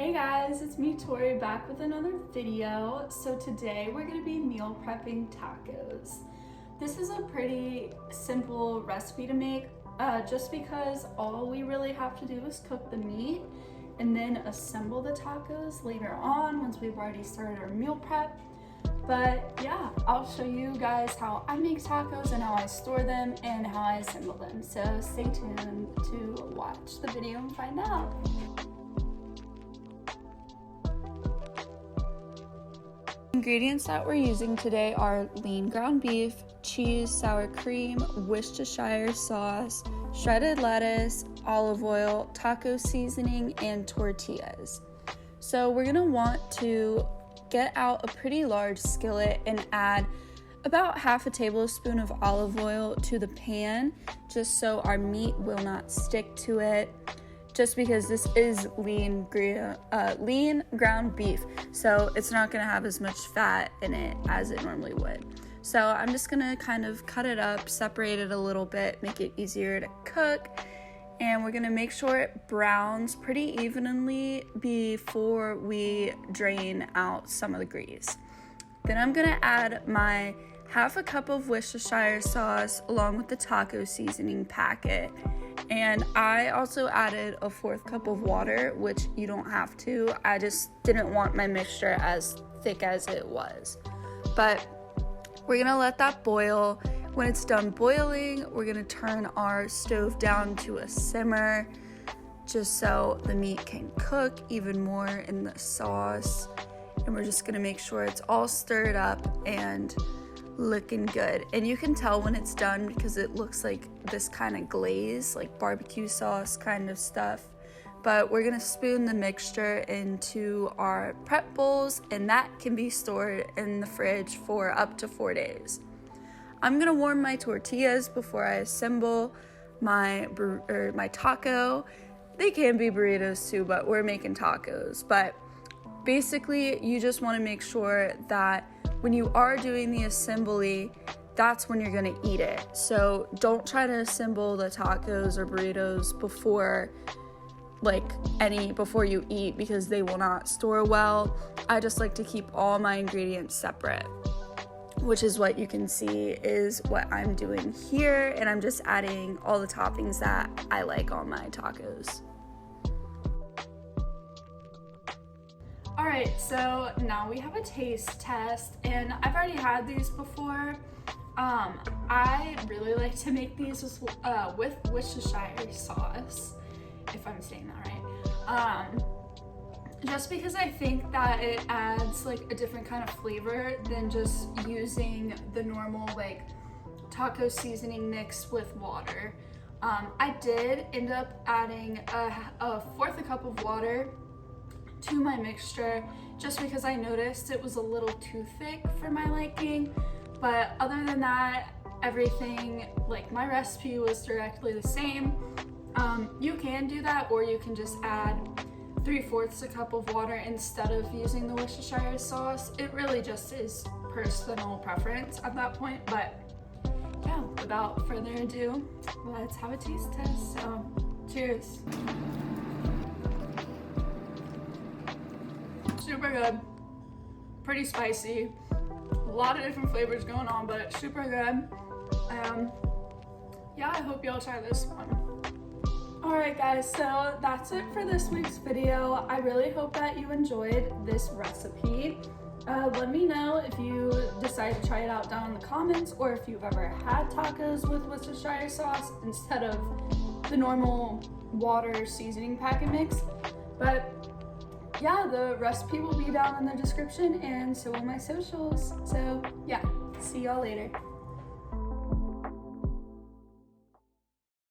Hey guys, it's me Tori back with another video. So today we're going to be meal prepping tacos. This is a pretty simple recipe to make just because all we really have to do is cook the meat and then assemble the tacos later on once we've already started our meal prep. But yeah, I'll show you guys how I make tacos and how I store them and how I assemble them. So stay tuned to watch the video and find out. Ingredients that we're using today are lean ground beef, cheese, sour cream, Worcestershire sauce, shredded lettuce, olive oil, taco seasoning, and tortillas. So we're gonna want to get out a pretty large skillet and add about half a tablespoon of olive oil to the pan, just so our meat will not stick to it. Just because this is lean ground beef, so it's not gonna have as much fat in it as it normally would. So I'm just gonna kind of cut it up, separate it a little bit, make it easier to cook, and we're gonna make sure it browns pretty evenly before we drain out some of the grease. Then I'm gonna add my half a cup of Worcestershire sauce along with the taco seasoning packet. And I also added a 4th cup of water, which you don't have to. I just didn't want my mixture as thick as it was. But we're gonna let that boil. When it's done boiling, we're gonna turn our stove down to a simmer just so the meat can cook even more in the sauce. And we're just gonna make sure it's all stirred up and looking good. And you can tell when it's done because it looks like this kind of glaze, like barbecue sauce kind of stuff. But we're gonna spoon the mixture into our prep bowls, and that can be stored in the fridge for up to 4 days. I'm gonna warm my tortillas before I assemble my taco. They can be burritos too, but we're making tacos. But basically, you just wanna make sure that when you are doing the assembly, that's when you're gonna eat it. So don't try to assemble the tacos or burritos before you eat, because they will not store well. I just like to keep all my ingredients separate, which is what you can see is what I'm doing here, and I'm just adding all the toppings that I like on my tacos. Alright, so now we have a taste test, and I've already had these before. I really like to make these with Worcestershire sauce, if I'm saying that right. Just because I think that it adds like a different kind of flavor than just using the normal like taco seasoning mix with water. I did end up adding a 4th cup of water to my mixture just because I noticed it was a little too thick for my liking. But other than that, everything, like my recipe was directly the same. You can do that, or you can just add 3/4 cup of water instead of using the Worcestershire sauce. It really just is personal preference at that point. But yeah, without further ado, let's have a taste test. So cheers. Super good, pretty spicy, a lot of different flavors going on, but super good. Yeah, I hope y'all try this one. Alright guys, so that's it for this week's video. I really hope that you enjoyed this recipe. Let me know if you decide to try it out down in the comments, or if you've ever had tacos with Worcestershire sauce instead of the normal water seasoning packet mix. But yeah, the recipe will be down in the description, and so will my socials. So yeah, see y'all later.